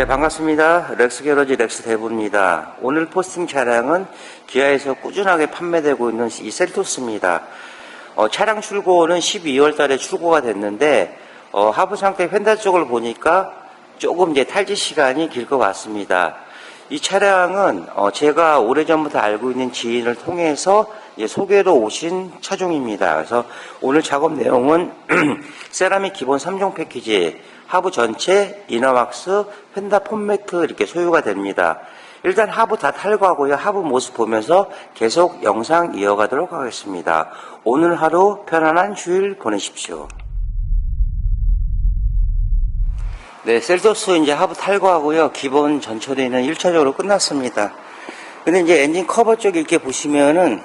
네, 반갑습니다. 렉스게러지 렉스 대부입니다. 오늘 포스팅 차량은 기아에서 꾸준하게 판매되고 있는 이 셀토스입니다. 차량 출고는 12월 달에 출고가 됐는데 하부 상태 휀다 쪽을 보니까 조금 이제 탈지 시간이 길 것 같습니다. 이 차량은 제가 오래전부터 알고 있는 지인을 통해서 소개로 오신 차종입니다. 그래서 오늘 작업 내용은 세라믹 기본 3종 패키지, 하부 전체, 이너왁스, 휀다 폼매트 이렇게 소유가 됩니다. 일단 하부 다 탈거하고요. 하부 모습 보면서 계속 영상 이어가도록 하겠습니다. 오늘 하루 편안한 주일 보내십시오. 네, 셀토스 이제 하부 탈거하고요. 기본 전처리는 1차적으로 끝났습니다. 근데 이제 엔진 커버 쪽 이렇게 보시면은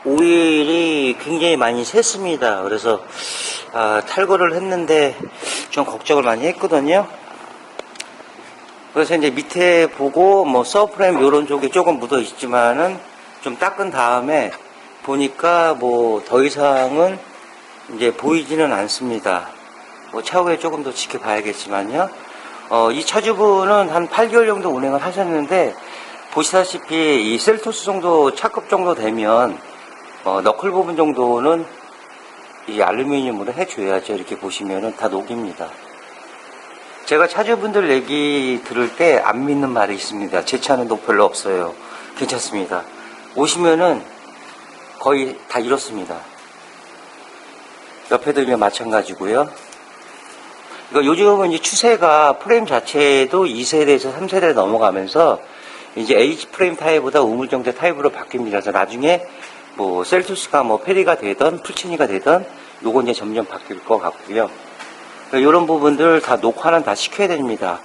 오일이 굉장히 많이 샜습니다. 그래서 탈거를 했는데 좀 걱정을 많이 했거든요. 그래서 이제 밑에 보고 서프레임 요런 쪽에 조금 묻어 있지만은 좀 닦은 다음에 보니까 더 이상은 이제 보이지는 않습니다. 차후에 조금 더 지켜봐야겠지만요. 이 차주분은 한 8개월 정도 운행을 하셨는데 보시다시피 이 셀토스 정도 차급 정도 되면 너클 부분 정도는 이 알루미늄으로 해줘야죠. 이렇게 보시면은 다 녹입니다. 제가 차주분들 얘기 들을 때 안 믿는 말이 있습니다. 제 차는 녹 별로 없어요. 괜찮습니다. 오시면은 거의 다 이렇습니다. 옆에도 이제 마찬가지고요. 이거 요즘은 이제 추세가 프레임 자체도 2세대에서 3세대 넘어가면서 이제 H 프레임 타입보다 우물정제 타입으로 바뀝니다. 그래서 나중에 셀토스가 페리가 되던 풀체니가 되던 요거 이제 점점 바뀔 것 같고요. 이런 부분들 다 녹화는 다 시켜야 됩니다.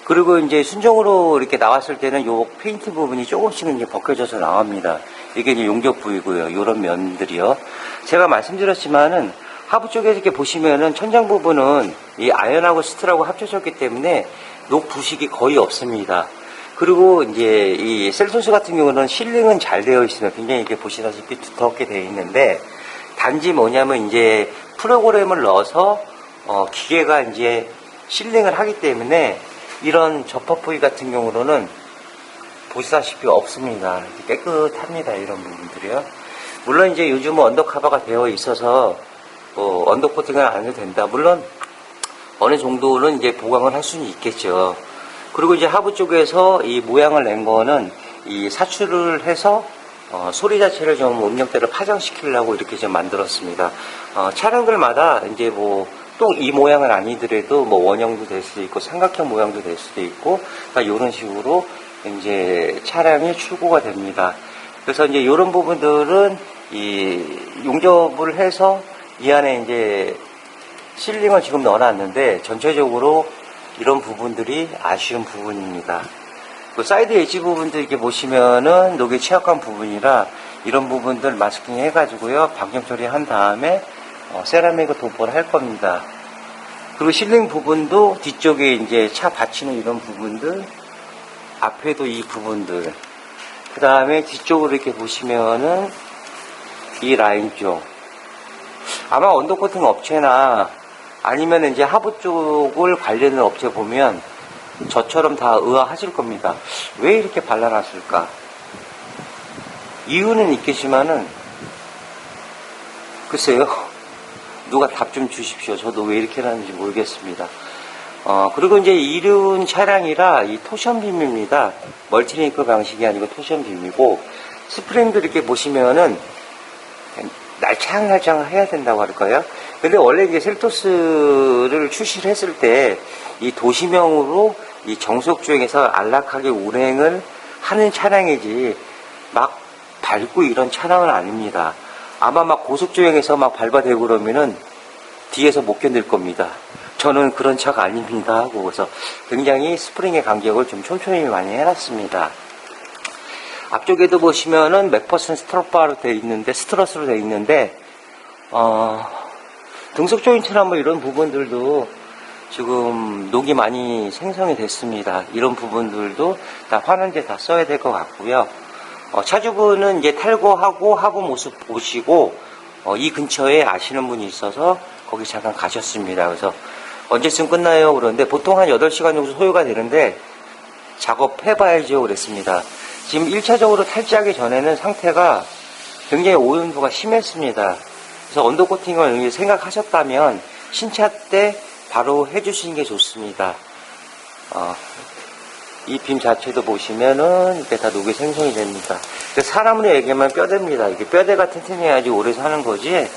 그리고 이제 순정으로 이렇게 나왔을 때는 요 페인트 부분이 조금씩은 이제 벗겨져서 나옵니다. 이게 이제 용접 부위고요. 요런 면들이요. 제가 말씀드렸지만은 하부 쪽에 이렇게 보시면은 천장 부분은 이 아연하고 스틸하고 합쳐졌기 때문에 녹 부식이 거의 없습니다. 그리고 이제 이 셀토스 같은 경우는 실링은 잘 되어 있으면 굉장히 이렇게 보시다시피 두텁게 되어 있는데 단지 뭐냐면 이제 프로그램을 넣어서 기계가 이제 실링을 하기 때문에 이런 접합 부위 같은 경우로는 보시다시피 없습니다. 깨끗합니다. 이런 부분들이요. 물론 이제 요즘은 언더커버가 되어 있어서 언더코팅을 안 해도 된다. 물론 어느 정도는 이제 보강을 할 수는 있겠죠. 그리고 이제 하부 쪽에서 이 모양을 낸 거는 이 사출을 해서 소리 자체를 좀 음역대를 파장시키려고 이렇게 좀 만들었습니다. 차량들마다 이제 또 이 모양은 아니더라도 원형도 될 수도 있고 삼각형 모양도 될 수도 있고 이런 식으로 이제 차량이 출고가 됩니다. 그래서 이제 이런 부분들은 이 용접을 해서 이 안에 이제 실링을 지금 넣어놨는데 전체적으로 이런 부분들이 아쉬운 부분입니다. 그 사이드 엣지 부분들 이렇게 보시면은 녹에 취약한 부분이라 이런 부분들 마스킹 해가지고요 방정 처리한 다음에 세라믹을 도포를 할 겁니다. 그리고 실링 부분도 뒤쪽에 이제 차 받치는 이런 부분들, 앞에도 이 부분들, 그 다음에 뒤쪽으로 이렇게 보시면은 이 라인 쪽. 아마 언더코팅 업체나 아니면 이제 하부 쪽을 관리하는 업체 보면 저처럼 다 의아하실 겁니다. 왜 이렇게 발라놨을까? 이유는 있겠지만은 글쎄요. 누가 답 좀 주십시오. 저도 왜 이렇게 하는지 모르겠습니다. 그리고 이제 이륜 차량이라 이 토션 빔입니다. 멀티링크 방식이 아니고 토션 빔이고 스프링도 이렇게 보시면은 날창날창 해야 된다고 할까요? 근데 원래 이제 셀토스를 출시를 했을 때 이 도시명으로 이 정속주행에서 안락하게 운행을 하는 차량이지 막 밟고 이런 차량은 아닙니다. 아마 막 고속주행에서 막 밟아대고 그러면은 뒤에서 못 견딜 겁니다. 저는 그런 차가 아닙니다 하고 그래서 굉장히 스프링의 간격을 좀 촘촘히 많이 해놨습니다. 앞쪽에도 보시면은 맥퍼슨 스트럿바로 되어 있는데 스트럿으로 되어 있는데 등속 조인트나 이런 부분들도 지금 녹이 많이 생성이 됐습니다. 이런 부분들도 다 환원제 다 써야 될 것 같고요. 차주분은 이제 탈거하고 하부 모습 보시고 이 근처에 아시는 분이 있어서 거기 잠깐 가셨습니다. 그래서 언제쯤 끝나요? 그러는데 보통 한 8시간 정도 소요가 되는데 작업해봐야죠 그랬습니다. 지금 1차적으로 탈지하기 전에는 상태가 굉장히 오염도가 심했습니다. 그래서 언더코팅을 생각하셨다면 신차 때 바로 해주시는 게 좋습니다. 이 빔 자체도 보시면은 이렇게 다 녹이 생성이 됩니다. 사람으로 얘기하면 뼈대입니다. 이게 뼈대가 튼튼해야지 오래 사는 거지. 예?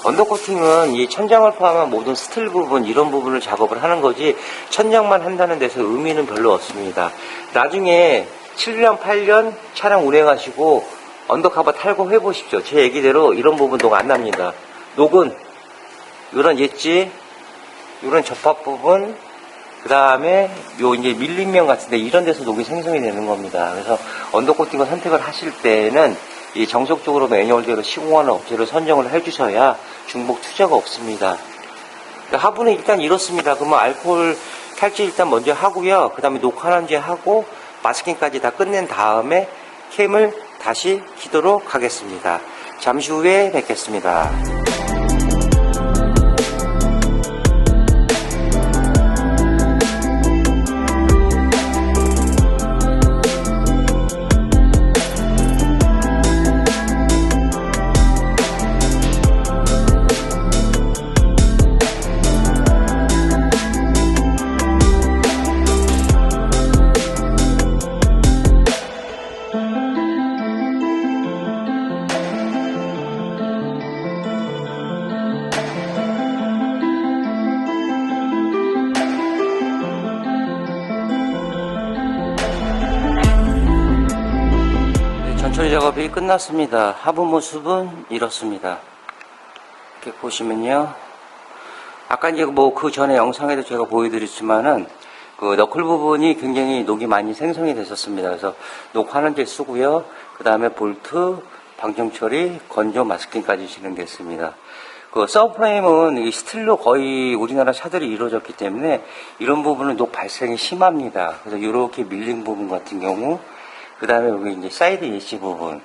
언더코팅은 이 천장을 포함한 모든 스틸 부분 이런 부분을 작업을 하는 거지 천장만 한다는 데서 의미는 별로 없습니다. 나중에 7년 8년 차량 운행하시고 언더커버 탈거 해보십시오. 제 얘기대로 이런 부분 녹 안 납니다. 녹은 이런 엣지, 이런 접합 부분, 그 다음에 요 이제 밀림면 같은데 이런 데서 녹이 생성이 되는 겁니다. 그래서 언더코팅을 선택을 하실 때는 이 정석적으로 매뉴얼대로 시공하는 업체를 선정을 해주셔야 중복 투자가 없습니다. 하부는 일단 이렇습니다. 그러면 알코올 탈지 일단 먼저 하고요. 그 다음에 녹화난지 하고 마스킹까지 다 끝낸 다음에 캠을 다시 키도록 하겠습니다. 잠시 후에 뵙겠습니다. 전처리 작업이 끝났습니다. 하부 모습은 이렇습니다. 이렇게 보시면요. 아까 이제 뭐 그 전에 영상에도 제가 보여드렸지만은 그 너클 부분이 굉장히 녹이 많이 생성이 됐었습니다. 그래서 녹 환원제 쓰고요. 그 다음에 볼트, 방정 처리, 건조 마스킹까지 진행됐습니다. 그 서브프레임은 이 스틸로 거의 우리나라 차들이 이루어졌기 때문에 이런 부분은 녹 발생이 심합니다. 그래서 이렇게 밀린 부분 같은 경우, 그 다음에 여기 이제 사이드 예시 부분,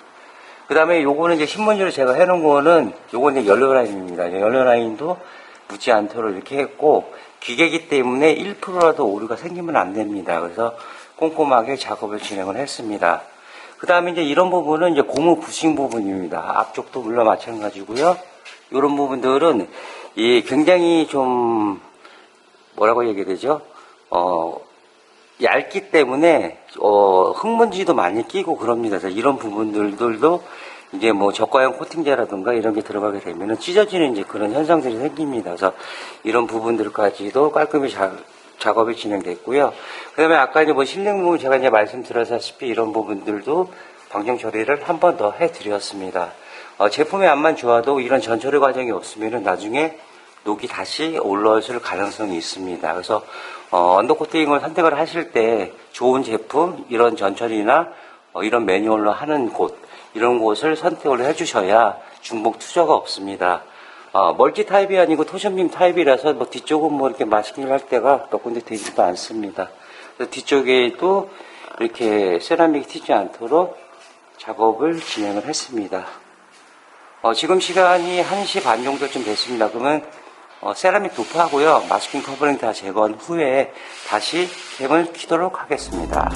그 다음에 요거는 이제 신문지로 제가 해놓은 거는 요건 이제 연료 라인입니다. 연료 라인도 묻지 않도록 이렇게 했고, 기계이기 때문에 1%라도 오류가 생기면 안 됩니다. 그래서 꼼꼼하게 작업을 진행을 했습니다. 그 다음에 이제 이런 부분은 이제 고무 부싱 부분입니다. 앞쪽도 물론 마찬가지고요. 이런 부분들은 이 굉장히 좀 뭐라고 얘기해야 되죠? 얇기 때문에 흙먼지도 많이 끼고 그럽니다. 그래서 이런 부분들도 이제 뭐 저가형 코팅제라든가 이런 게 들어가게 되면은 찢어지는 이제 그런 현상들이 생깁니다. 그래서 이런 부분들까지도 깔끔히 작업이 진행됐고요. 그 다음에 아까 이제 뭐 실링 부분 제가 이제 말씀드렸다시피 이런 부분들도 방정 처리를 한 번 더 해드렸습니다. 제품의 안만 좋아도 이런 전처리 과정이 없으면은 나중에 녹이 다시 올라올 가능성이 있습니다. 그래서 언더코팅을 선택을 하실 때 좋은 제품, 이런 전처리나 이런 매뉴얼로 하는 곳, 이런 곳을 선택을 해주셔야 중복 투자가 없습니다. 멀티 타입이 아니고 토션빔 타입이라서 뭐 뒤쪽은 뭐 이렇게 마스킹을 할 때가 몇 군데 되지도 않습니다. 그래서 뒤쪽에도 이렇게 세라믹이 튀지 않도록 작업을 진행을 했습니다. 지금 시간이 1시 반 정도쯤 됐습니다. 그러면 세라믹 도프하고요, 마스킹 커버링 다 제거한 후에 다시 캠을 키도록 하겠습니다.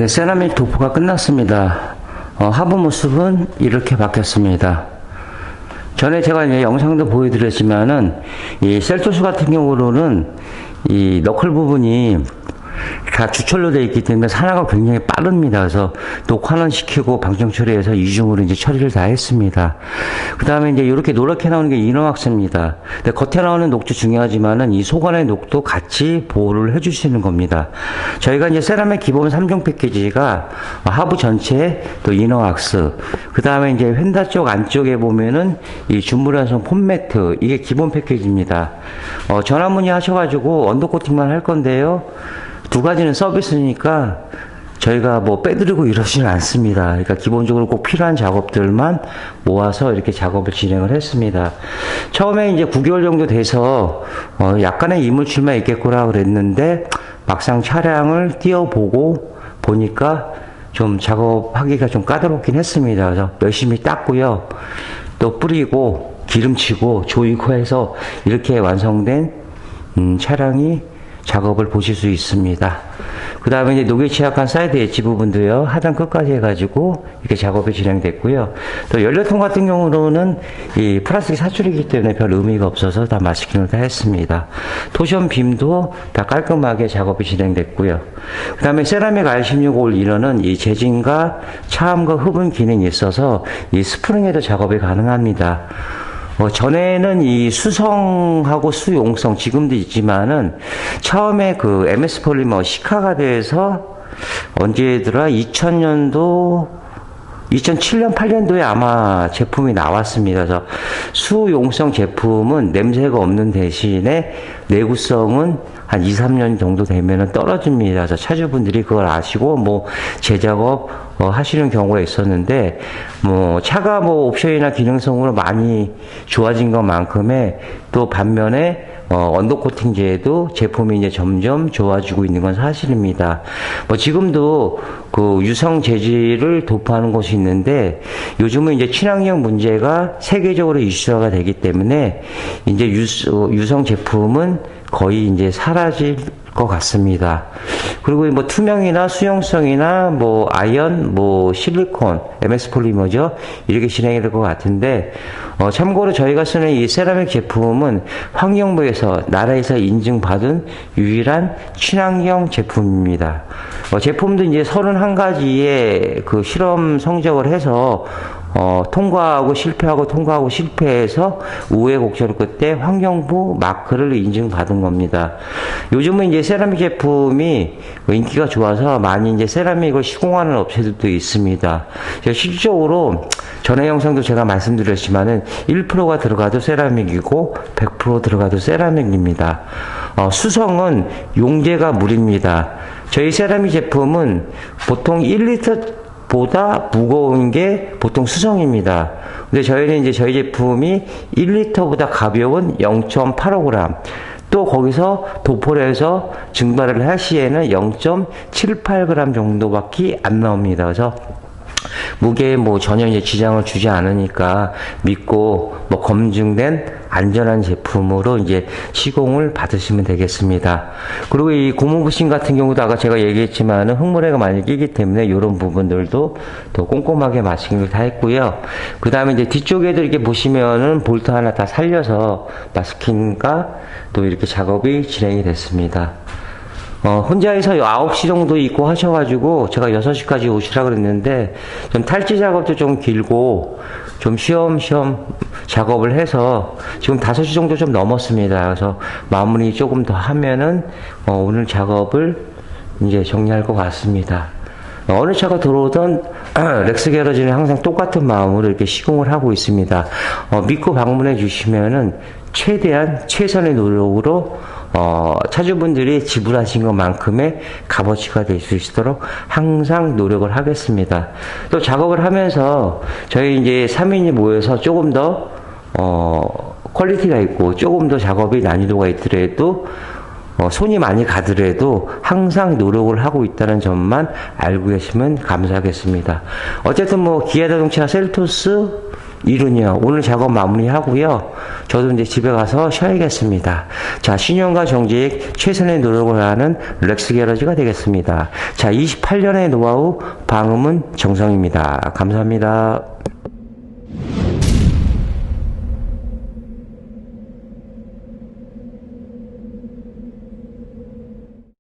네, 세라믹 도포가 끝났습니다. 하부 모습은 이렇게 바뀌었습니다. 전에 제가 이제 영상도 보여드렸지만은, 이 셀토스 같은 경우로는 이 너클 부분이 다 주철로 되어 있기 때문에 산화가 굉장히 빠릅니다. 그래서 녹환원시키고 방정 처리해서 이중으로 이제 처리를 다 했습니다. 그 다음에 이제 이렇게 노랗게 나오는 게 이너왁스입니다. 근데 겉에 나오는 녹도 중요하지만은 이 속안의 녹도 같이 보호를 해주시는 겁니다. 저희가 이제 세라믹 기본 3종 패키지가 하부 전체에 또 이너왁스, 그 다음에 이제 휀다 쪽 안쪽에 보면은 이 준물연성 폼매트, 이게 기본 패키지입니다. 전화 문의하셔가지고 언더코팅만 할 건데요. 두 가지는 서비스니까 저희가 뭐 빼드리고 이러지는 않습니다. 그러니까 기본적으로 꼭 필요한 작업들만 모아서 이렇게 작업을 진행을 했습니다. 처음에 이제 9개월 정도 돼서 약간의 이물질만 있겠구나 그랬는데 막상 차량을 띄워보고 보니까 좀 작업하기가 좀 까다롭긴 했습니다. 그래서 열심히 닦고요. 또 뿌리고 기름치고 조이고 해서 이렇게 완성된 차량이 작업을 보실 수 있습니다. 그 다음에 이제 녹에 취약한 사이드 엣지 부분도요, 하단 끝까지 해가지고 이렇게 작업이 진행됐고요. 또 연료통 같은 경우로는 이 플라스틱 사출이기 때문에 별 의미가 없어서 다 마스킹을 다 했습니다. 토션 빔도 다 깔끔하게 작업이 진행됐고요. 그 다음에 세라믹 R16올 이너는 이 재진과 차음과 흡은 기능이 있어서 이 스프링에도 작업이 가능합니다. 전에는 이 수성하고 수용성 지금도 있지만은 처음에 그 MS 폴리머 시카가드에서 언제더라 2000년도 2007년 8년도에 아마 제품이 나왔습니다. 그래서 수용성 제품은 냄새가 없는 대신에 내구성은 한 2, 3년 정도 되면은 떨어집니다. 그래서 차주분들이 그걸 아시고 뭐 재작업 하시는 경우가 있었는데, 뭐 차가 뭐 옵션이나 기능성으로 많이 좋아진 것만큼의 또 반면에 언더코팅제도 제품이 이제 점점 좋아지고 있는 건 사실입니다. 뭐 지금도 그 유성 재질을 도포하는 곳이 있는데, 요즘은 이제 친환경 문제가 세계적으로 이슈화가 되기 때문에 이제 유성 제품은 거의 이제 사라질 것 같습니다. 그리고 뭐 투명이나 수용성이나 뭐 아연, 뭐 실리콘, MS 폴리머죠. 이렇게 진행이 될 것 같은데, 참고로 저희가 쓰는 이 세라믹 제품은 환경부에서 나라에서 인증받은 유일한 친환경 제품입니다. 제품도 이제 31가지의 그 실험 성적을 해서 통과하고 실패하고 통과하고 실패해서 우회곡절 끝에 환경부 마크를 인증받은 겁니다. 요즘은 이제 세라믹 제품이 인기가 좋아서 많이 이제 세라믹을 시공하는 업체들도 있습니다. 실질적으로 전에 영상도 제가 말씀드렸지만은 1%가 들어가도 세라믹이고 100% 들어가도 세라믹입니다. 수성은 용제가 물입니다. 저희 세라믹 제품은 보통 1리터 보다 무거운 게 보통 수성입니다. 근데 저희는 이제 저희 제품이 1리터보다 가벼운 0.85g, 또 거기서 도포를 해서 증발을 할 시에는 0.78g 정도밖에 안 나옵니다. 그래서 무게에 뭐 전혀 이제 지장을 주지 않으니까 믿고 뭐 검증된 안전한 제품으로 이제 시공을 받으시면 되겠습니다. 그리고 이 고무부신 같은 경우도 아까 제가 얘기했지만은 흙물에가 많이 끼기 때문에 이런 부분들도 더 꼼꼼하게 마스킹을 다 했고요. 그 다음에 이제 뒤쪽에도 이렇게 보시면은 볼트 하나 다 살려서 마스킹과 또 이렇게 작업이 진행이 됐습니다. 혼자서 9시 정도 있고 하셔가지고 제가 6시까지 오시라 그랬는데 좀 탈지 작업도 좀 길고 좀 쉬엄쉬엄 작업을 해서 지금 5시 정도 좀 넘었습니다. 그래서 마무리 조금 더 하면은 오늘 작업을 이제 정리할 것 같습니다. 어느 차가 들어오던 렉스 게러지는 항상 똑같은 마음으로 이렇게 시공을 하고 있습니다. 믿고 방문해 주시면은 최대한 최선의 노력으로 차주분들이 지불하신 것만큼의 값어치가 될 수 있도록 항상 노력을 하겠습니다. 또 작업을 하면서 저희 이제 3인이 모여서 조금 더 퀄리티가 있고 조금 더 작업이 난이도가 있더라도 손이 많이 가더라도 항상 노력을 하고 있다는 점만 알고 계시면 감사하겠습니다. 어쨌든 뭐 기아자동차 셀토스 일은요, 오늘 작업 마무리하고요. 저도 이제 집에 가서 쉬어야겠습니다. 자, 신용과 정직 최선의 노력을 하는 렉스 게러지가 되겠습니다. 자, 28년의 노하우 방음은 정성입니다. 감사합니다.